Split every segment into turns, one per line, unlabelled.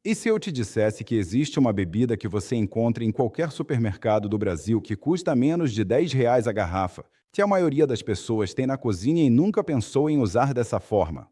E se eu te dissesse que existe uma bebida que você encontra em qualquer supermercado do Brasil que custa menos de R$ 10 a garrafa, que a maioria das pessoas tem na cozinha e nunca pensou em usar dessa forma?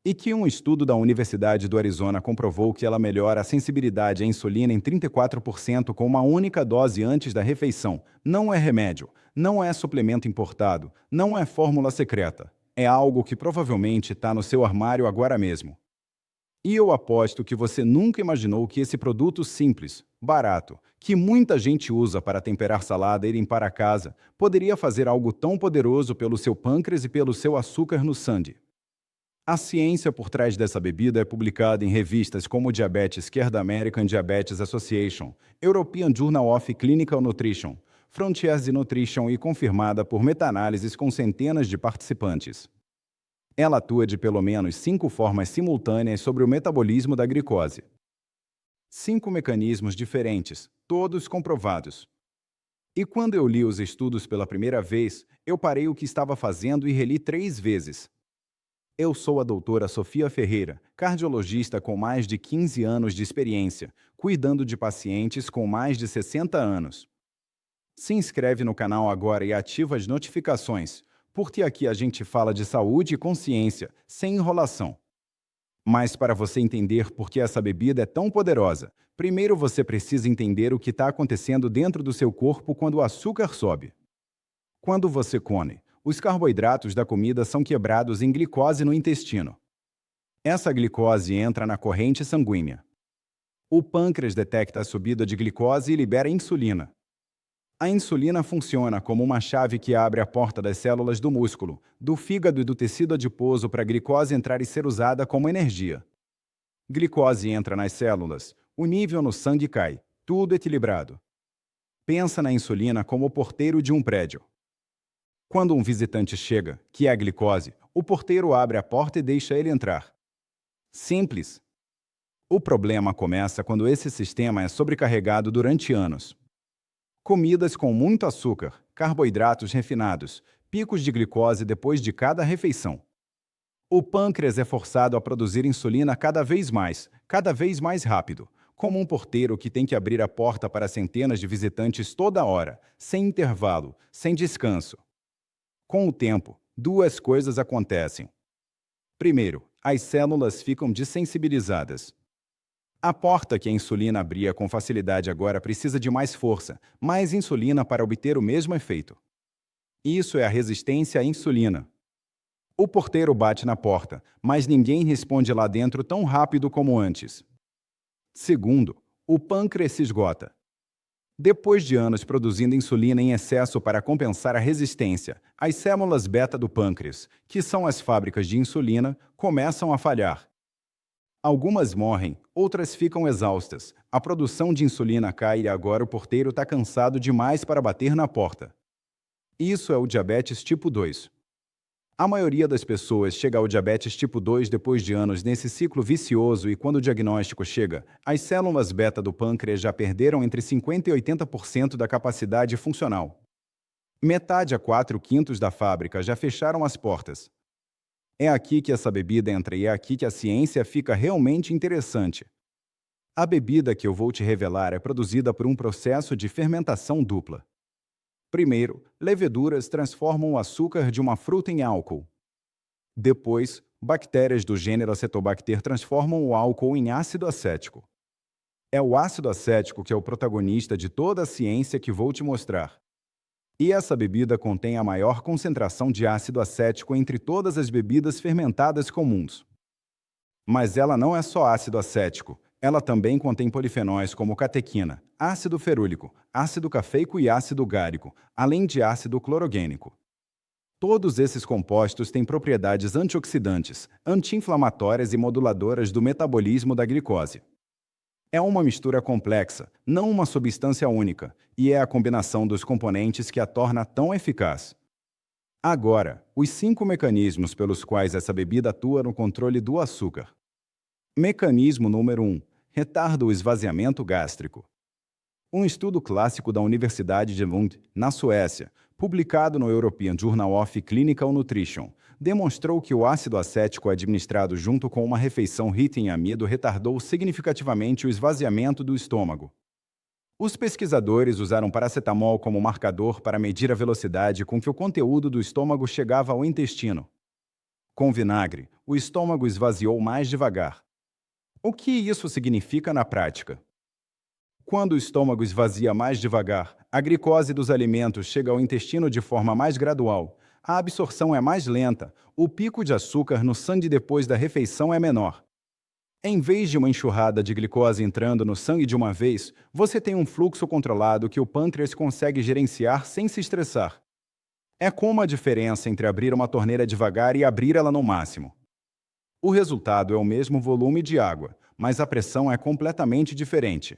E que um estudo da Universidade do Arizona comprovou que ela melhora a sensibilidade à insulina em 34% com uma única dose antes da refeição. Não é remédio, não é suplemento importado, não é fórmula secreta. É algo que provavelmente está no seu armário agora mesmo. E eu aposto que você nunca imaginou que esse produto simples, barato, que muita gente usa para temperar salada e limpar a casa, poderia fazer algo tão poderoso pelo seu pâncreas e pelo seu açúcar no sangue. A ciência por trás dessa bebida é publicada em revistas como Diabetes Care da American Diabetes Association, European Journal of Clinical Nutrition, Frontiers in Nutrition e confirmada por meta-análises com centenas de participantes. Ela atua de pelo menos 5 formas simultâneas sobre o metabolismo da glicose. 5 mecanismos diferentes, todos comprovados. E quando eu li os estudos pela primeira vez, eu parei o que estava fazendo e reli 3 vezes. Eu sou a doutora Sofia Ferreira, cardiologista com mais de 15 anos de experiência, cuidando de pacientes com mais de 60 anos. Se inscreve no canal agora e ativa as notificações, porque aqui a gente fala de saúde e consciência, sem enrolação. Mas para você entender por que essa bebida é tão poderosa, primeiro você precisa entender o que está acontecendo dentro do seu corpo quando o açúcar sobe. Quando você come, os carboidratos da comida são quebrados em glicose no intestino. Essa glicose entra na corrente sanguínea. O pâncreas detecta a subida de glicose e libera insulina. A insulina funciona como uma chave que abre a porta das células do músculo, do fígado e do tecido adiposo para a glicose entrar e ser usada como energia. Glicose entra nas células, o nível no sangue cai, tudo equilibrado. Pensa na insulina como o porteiro de um prédio. Quando um visitante chega, que é a glicose, o porteiro abre a porta e deixa ele entrar. Simples. O problema começa quando esse sistema é sobrecarregado durante anos. Comidas com muito açúcar, carboidratos refinados, picos de glicose depois de cada refeição. O pâncreas é forçado a produzir insulina cada vez mais rápido, como um porteiro que tem que abrir a porta para centenas de visitantes toda hora, sem intervalo, sem descanso. Com o tempo, 2 coisas acontecem. Primeiro, as células ficam dessensibilizadas. A porta que a insulina abria com facilidade agora precisa de mais força, mais insulina para obter o mesmo efeito. Isso é a resistência à insulina. O porteiro bate na porta, mas ninguém responde lá dentro tão rápido como antes. Segundo, o pâncreas se esgota. Depois de anos produzindo insulina em excesso para compensar a resistência, as células beta do pâncreas, que são as fábricas de insulina, começam a falhar. Algumas morrem, outras ficam exaustas. A produção de insulina cai e agora o porteiro está cansado demais para bater na porta. Isso é o diabetes tipo 2. A maioria das pessoas chega ao diabetes tipo 2 depois de anos nesse ciclo vicioso e quando o diagnóstico chega, as células beta do pâncreas já perderam entre 50% e 80% da capacidade funcional. Metade a 4/5 da fábrica já fecharam as portas. É aqui que essa bebida entra e é aqui que a ciência fica realmente interessante. A bebida que eu vou te revelar é produzida por um processo de fermentação dupla. Primeiro, leveduras transformam o açúcar de uma fruta em álcool. Depois, bactérias do gênero Acetobacter transformam o álcool em ácido acético. É o ácido acético que é o protagonista de toda a ciência que vou te mostrar. E essa bebida contém a maior concentração de ácido acético entre todas as bebidas fermentadas comuns. Mas ela não é só ácido acético, ela também contém polifenóis como catequina, ácido ferúlico, ácido cafeico e ácido gárico, além de ácido clorogênico. Todos esses compostos têm propriedades antioxidantes, anti-inflamatórias e moduladoras do metabolismo da glicose. É uma mistura complexa, não uma substância única, e é a combinação dos componentes que a torna tão eficaz. Agora, os 5 mecanismos pelos quais essa bebida atua no controle do açúcar. Mecanismo número 1. Retarda o esvaziamento gástrico. Um estudo clássico da Universidade de Lund, na Suécia, publicado no European Journal of Clinical Nutrition, demonstrou que o ácido acético administrado junto com uma refeição rica em amido retardou significativamente o esvaziamento do estômago. Os pesquisadores usaram paracetamol como marcador para medir a velocidade com que o conteúdo do estômago chegava ao intestino. Com vinagre, o estômago esvaziou mais devagar. O que isso significa na prática? Quando o estômago esvazia mais devagar, a glicose dos alimentos chega ao intestino de forma mais gradual, a absorção é mais lenta, o pico de açúcar no sangue depois da refeição é menor. Em vez de uma enxurrada de glicose entrando no sangue de uma vez, você tem um fluxo controlado que o pâncreas consegue gerenciar sem se estressar. É como a diferença entre abrir uma torneira devagar e abrir ela no máximo. O resultado é o mesmo volume de água, mas a pressão é completamente diferente.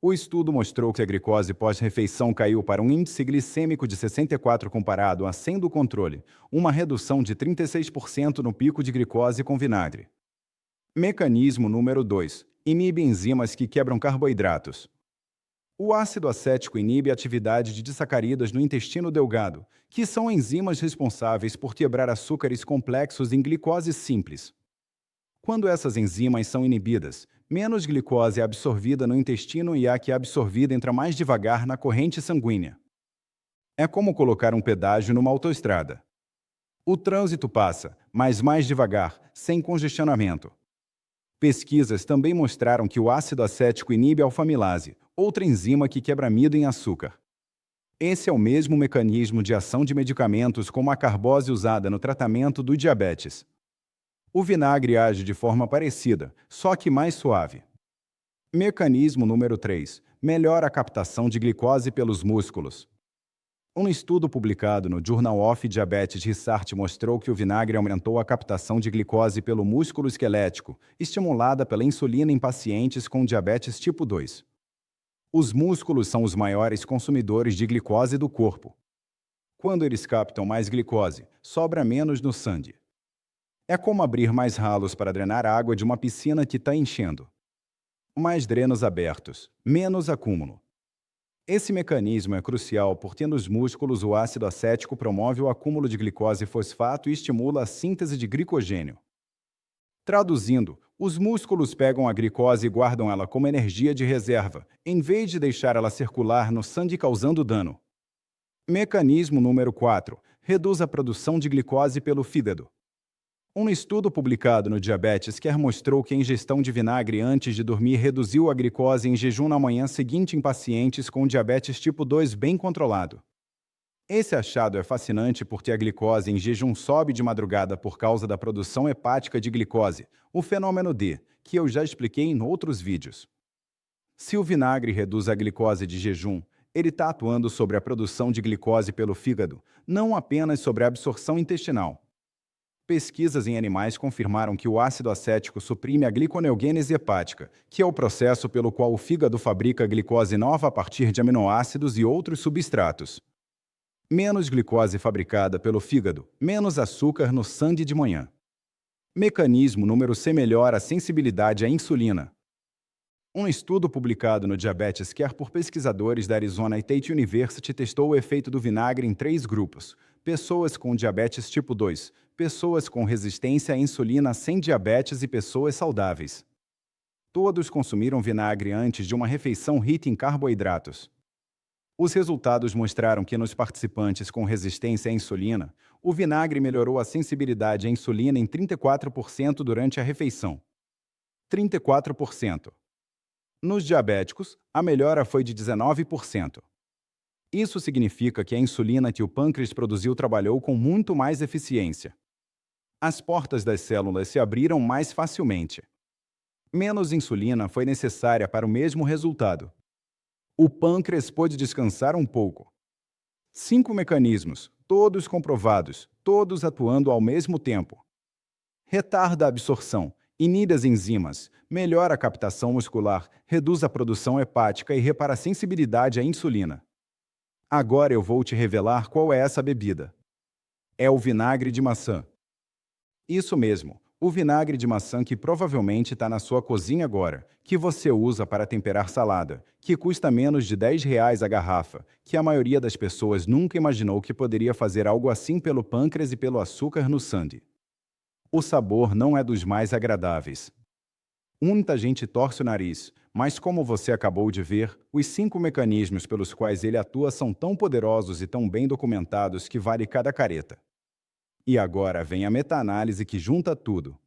O estudo mostrou que a glicose pós-refeição caiu para um índice glicêmico de 64 comparado a 100 do controle, uma redução de 36% no pico de glicose com vinagre. Mecanismo número 2. Inibe enzimas que quebram carboidratos. O ácido acético inibe a atividade de disacarídeos no intestino delgado, que são enzimas responsáveis por quebrar açúcares complexos em glicose simples. Quando essas enzimas são inibidas, menos glicose é absorvida no intestino e a que é absorvida entra mais devagar na corrente sanguínea. É como colocar um pedágio numa autoestrada. O trânsito passa, mas mais devagar, sem congestionamento. Pesquisas também mostraram que o ácido acético inibe a alfamilase, outra enzima que quebra amido em açúcar. Esse é o mesmo mecanismo de ação de medicamentos como a carbose usada no tratamento do diabetes. O vinagre age de forma parecida, só que mais suave. Mecanismo número 3. Melhora a captação de glicose pelos músculos. Um estudo publicado no Journal of Diabetes Research mostrou que o vinagre aumentou a captação de glicose pelo músculo esquelético, estimulada pela insulina em pacientes com diabetes tipo 2. Os músculos são os maiores consumidores de glicose do corpo. Quando eles captam mais glicose, sobra menos no sangue. É como abrir mais ralos para drenar a água de uma piscina que está enchendo. Mais drenos abertos, menos acúmulo. Esse mecanismo é crucial porque nos músculos o ácido acético promove o acúmulo de glicose e fosfato e estimula a síntese de glicogênio. Traduzindo, os músculos pegam a glicose e guardam ela como energia de reserva, em vez de deixar ela circular no sangue causando dano. Mecanismo número 4. Reduz a produção de glicose pelo fígado. Um estudo publicado no Diabetes Care mostrou que a ingestão de vinagre antes de dormir reduziu a glicose em jejum na manhã seguinte em pacientes com diabetes tipo 2 bem controlado. Esse achado é fascinante porque a glicose em jejum sobe de madrugada por causa da produção hepática de glicose, o fenômeno D, que eu já expliquei em outros vídeos. Se o vinagre reduz a glicose de jejum, ele está atuando sobre a produção de glicose pelo fígado, não apenas sobre a absorção intestinal. Pesquisas em animais confirmaram que o ácido acético suprime a gliconeogênese hepática, que é o processo pelo qual o fígado fabrica glicose nova a partir de aminoácidos e outros substratos. Menos glicose fabricada pelo fígado, menos açúcar no sangue de manhã. Mecanismo número C melhora a sensibilidade à insulina. Um estudo publicado no Diabetes Care por pesquisadores da Arizona State University testou o efeito do vinagre em 3 grupos: pessoas com diabetes tipo 2, pessoas com resistência à insulina sem diabetes e pessoas saudáveis. Todos consumiram vinagre antes de uma refeição rica em carboidratos. Os resultados mostraram que nos participantes com resistência à insulina, o vinagre melhorou a sensibilidade à insulina em 34% durante a refeição. 34%. Nos diabéticos, a melhora foi de 19%. Isso significa que a insulina que o pâncreas produziu trabalhou com muito mais eficiência. As portas das células se abriram mais facilmente. Menos insulina foi necessária para o mesmo resultado. O pâncreas pôde descansar um pouco. 5 mecanismos, todos comprovados, todos atuando ao mesmo tempo. Retarda a absorção, inibe as enzimas, melhora a captação muscular, reduz a produção hepática e repara a sensibilidade à insulina. Agora eu vou te revelar qual é essa bebida. É o vinagre de maçã. Isso mesmo, O vinagre de maçã que provavelmente está na sua cozinha agora, que você usa para temperar salada, que custa menos de R$ 10 a garrafa, que a maioria das pessoas nunca imaginou que poderia fazer algo assim pelo pâncreas e pelo açúcar no sangue. O sabor não é dos mais agradáveis. Muita gente torce o nariz, mas como você acabou de ver, os 5 mecanismos pelos quais ele atua são tão poderosos e tão bem documentados que vale cada careta. E agora vem a meta-análise que junta tudo.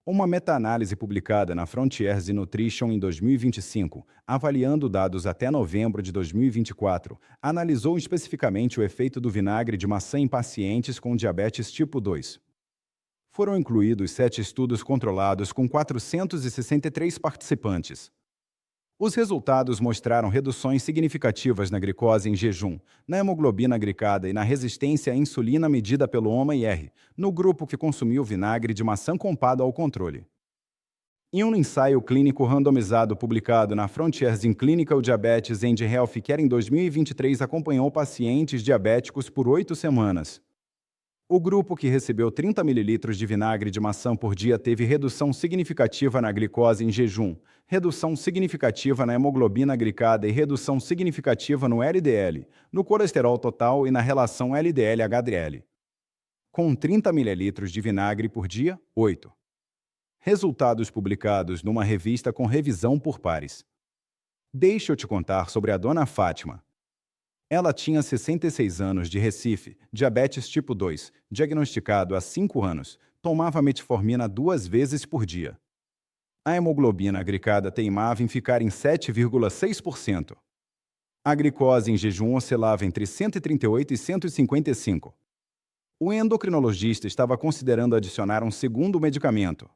Uma meta-análise publicada na Frontiers in Nutrition em 2025, avaliando dados até novembro de 2024, analisou especificamente o efeito do vinagre de maçã em pacientes com diabetes tipo 2. Foram incluídos 7 estudos controlados com 463 participantes. Os resultados mostraram reduções significativas na glicose em jejum, na hemoglobina glicada e na resistência à insulina medida pelo HOMA-IR, no grupo que consumiu vinagre de maçã comparado ao controle. Em um ensaio clínico randomizado publicado na Frontiers in Clinical Diabetes and Healthcare em 2023 acompanhou pacientes diabéticos por 8 semanas. O grupo que recebeu 30 ml de vinagre de maçã por dia teve redução significativa na glicose em jejum, redução significativa na hemoglobina glicada e redução significativa no LDL, no colesterol total e na relação LDL-HDL. Com 30 ml de vinagre por dia, 8. Resultados publicados numa revista com revisão por pares. Deixa eu te contar sobre a Dona Fátima. Ela tinha 66 anos, de Recife, diabetes tipo 2, diagnosticado há 5 anos, tomava metformina 2 vezes por dia. A hemoglobina glicada teimava em ficar em 7,6%. A glicose em jejum oscilava entre 138 e 155. O endocrinologista estava considerando adicionar um segundo medicamento.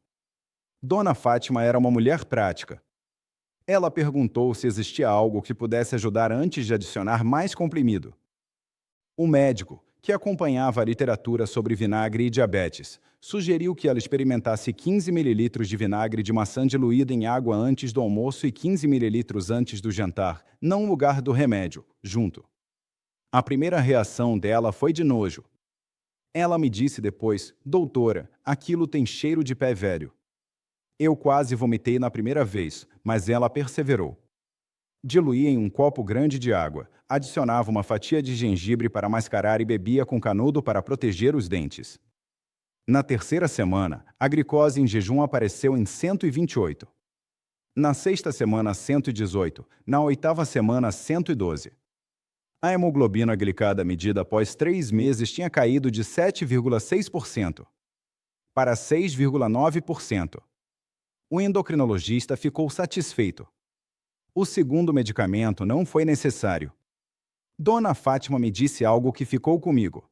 Dona Fátima era uma mulher prática. Ela perguntou se existia algo que pudesse ajudar antes de adicionar mais comprimido. O médico, que acompanhava a literatura sobre vinagre e diabetes, sugeriu que ela experimentasse 15 ml de vinagre de maçã diluído em água antes do almoço e 15 ml antes do jantar, não no lugar do remédio, junto. A primeira reação dela foi de nojo. Ela me disse depois: "Doutora, aquilo tem cheiro de pé velho." Eu quase vomitei na primeira vez, mas ela perseverou. Diluía em um copo grande de água, adicionava uma fatia de gengibre para mascarar e bebia com canudo para proteger os dentes. Na terceira semana, a glicose em jejum apareceu em 128. Na sexta semana, 118. Na oitava semana, 112. A hemoglobina glicada medida após 3 meses tinha caído de 7,6% para 6,9%. O endocrinologista ficou satisfeito. O segundo medicamento não foi necessário. Dona Fátima me disse algo que ficou comigo.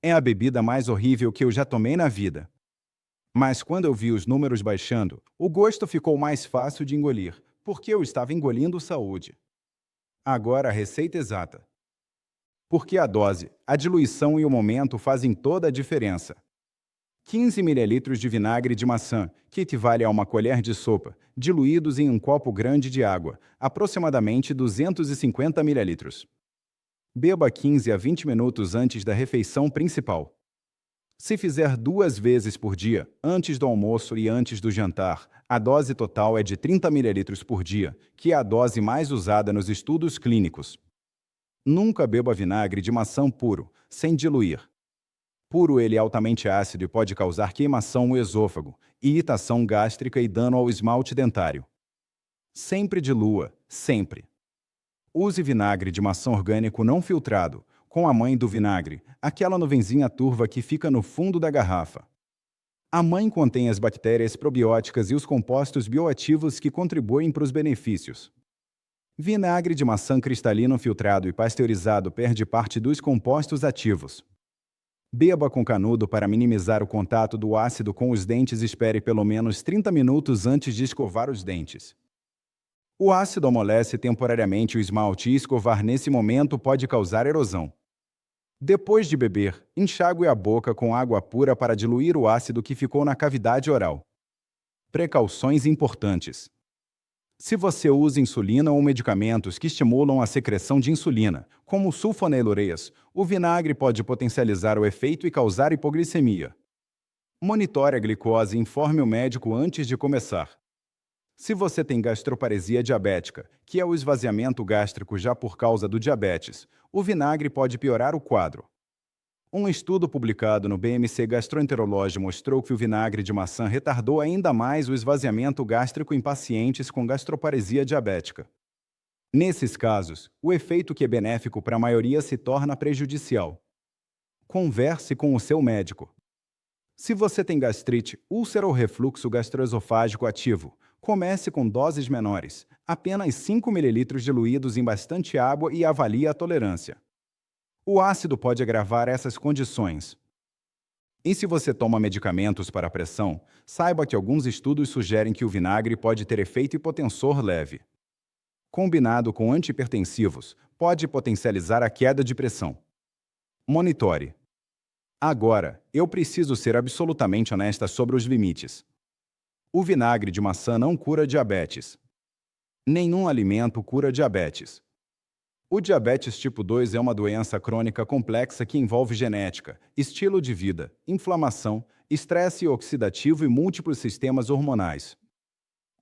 É a bebida mais horrível que eu já tomei na vida. Mas quando eu vi os números baixando, o gosto ficou mais fácil de engolir, porque eu estava engolindo saúde. Agora a receita exata. Porque a dose, a diluição e o momento fazem toda a diferença. 15 ml de vinagre de maçã, que equivale a uma colher de sopa, diluídos em um copo grande de água, aproximadamente 250 ml. Beba 15 a 20 minutos antes da refeição principal. Se fizer 2 vezes por dia, antes do almoço e antes do jantar, a dose total é de 30 ml por dia, que é a dose mais usada nos estudos clínicos. Nunca beba vinagre de maçã puro, sem diluir. Puro, ele é altamente ácido e pode causar queimação no esôfago, irritação gástrica e dano ao esmalte dentário. Sempre dilua, sempre. Use vinagre de maçã orgânico não filtrado, com a mãe do vinagre, aquela nuvenzinha turva que fica no fundo da garrafa. A mãe contém as bactérias probióticas e os compostos bioativos que contribuem para os benefícios. Vinagre de maçã cristalino filtrado e pasteurizado perde parte dos compostos ativos. Beba com canudo para minimizar o contato do ácido com os dentes e espere pelo menos 30 minutos antes de escovar os dentes. O ácido amolece temporariamente o esmalte e escovar nesse momento pode causar erosão. Depois de beber, enxague a boca com água pura para diluir o ácido que ficou na cavidade oral. Precauções importantes. Se você usa insulina ou medicamentos que estimulam a secreção de insulina, como sulfonilureias, o vinagre pode potencializar o efeito e causar hipoglicemia. Monitore a glicose e informe o médico antes de começar. Se você tem gastroparesia diabética, que é o esvaziamento gástrico já por causa do diabetes, o vinagre pode piorar o quadro. Um estudo publicado no BMC Gastroenterologia mostrou que o vinagre de maçã retardou ainda mais o esvaziamento gástrico em pacientes com gastroparesia diabética. Nesses casos, o efeito que é benéfico para a maioria se torna prejudicial. Converse com o seu médico. Se você tem gastrite, úlcera ou refluxo gastroesofágico ativo, comece com doses menores, apenas 5 ml diluídos em bastante água e avalie a tolerância. O ácido pode agravar essas condições. E se você toma medicamentos para a pressão, saiba que alguns estudos sugerem que o vinagre pode ter efeito hipotensor leve. Combinado com antihipertensivos, pode potencializar a queda de pressão. Monitore. Agora, eu preciso ser absolutamente honesta sobre os limites. O vinagre de maçã não cura diabetes. Nenhum alimento cura diabetes. O diabetes tipo 2 é uma doença crônica complexa que envolve genética, estilo de vida, inflamação, estresse oxidativo e múltiplos sistemas hormonais.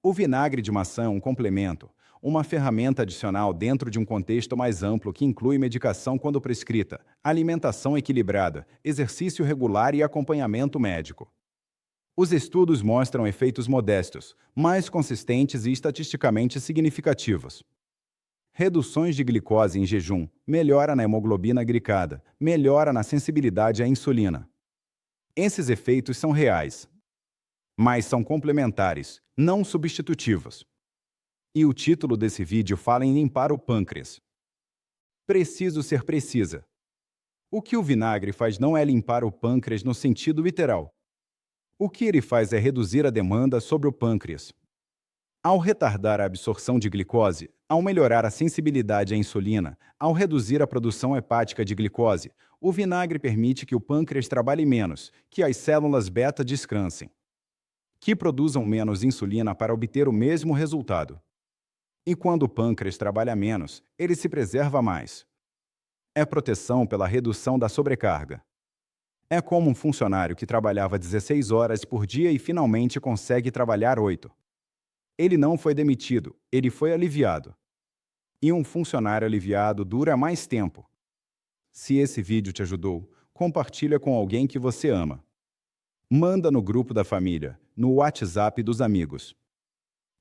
O vinagre de maçã é um complemento, uma ferramenta adicional dentro de um contexto mais amplo que inclui medicação quando prescrita, alimentação equilibrada, exercício regular e acompanhamento médico. Os estudos mostram efeitos modestos, mais consistentes e estatisticamente significativos. Reduções de glicose em jejum, melhora na hemoglobina glicada, melhora na sensibilidade à insulina. Esses efeitos são reais, mas são complementares, não substitutivos. E o título desse vídeo fala em limpar o pâncreas. Preciso ser precisa. O que o vinagre faz não é limpar o pâncreas no sentido literal. O que ele faz é reduzir a demanda sobre o pâncreas. Ao retardar a absorção de glicose, ao melhorar a sensibilidade à insulina, ao reduzir a produção hepática de glicose, o vinagre permite que o pâncreas trabalhe menos, que as células beta descansem, que produzam menos insulina para obter o mesmo resultado. E quando o pâncreas trabalha menos, ele se preserva mais. É proteção pela redução da sobrecarga. É como um funcionário que trabalhava 16 horas por dia e finalmente consegue trabalhar 8. Ele não foi demitido, ele foi aliviado. E um funcionário aliviado dura mais tempo. Se esse vídeo te ajudou, compartilha com alguém que você ama. Manda no grupo da família, no WhatsApp dos amigos.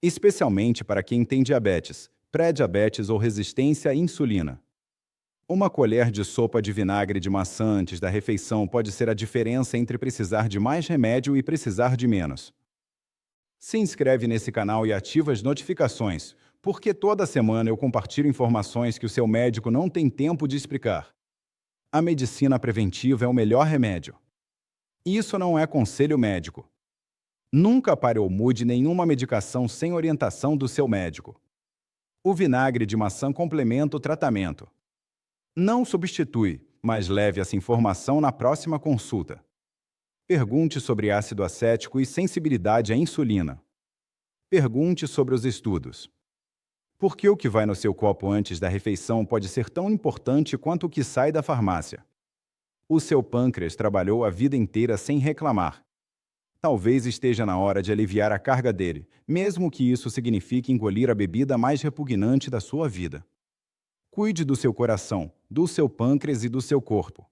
Especialmente para quem tem diabetes, pré-diabetes ou resistência à insulina. Uma colher de sopa de vinagre de maçã antes da refeição pode ser a diferença entre precisar de mais remédio e precisar de menos. Se inscreve nesse canal e ativa as notificações, porque toda semana eu compartilho informações que o seu médico não tem tempo de explicar. A medicina preventiva é o melhor remédio. Isso não é conselho médico. Nunca pare ou mude nenhuma medicação sem orientação do seu médico. O vinagre de maçã complementa o tratamento. Não substitui, mas leve essa informação na próxima consulta. Pergunte sobre ácido acético e sensibilidade à insulina. Pergunte sobre os estudos. Por que o que vai no seu copo antes da refeição pode ser tão importante quanto o que sai da farmácia? O seu pâncreas trabalhou a vida inteira sem reclamar. Talvez esteja na hora de aliviar a carga dele, mesmo que isso signifique engolir a bebida mais repugnante da sua vida. Cuide do seu coração, do seu pâncreas e do seu corpo.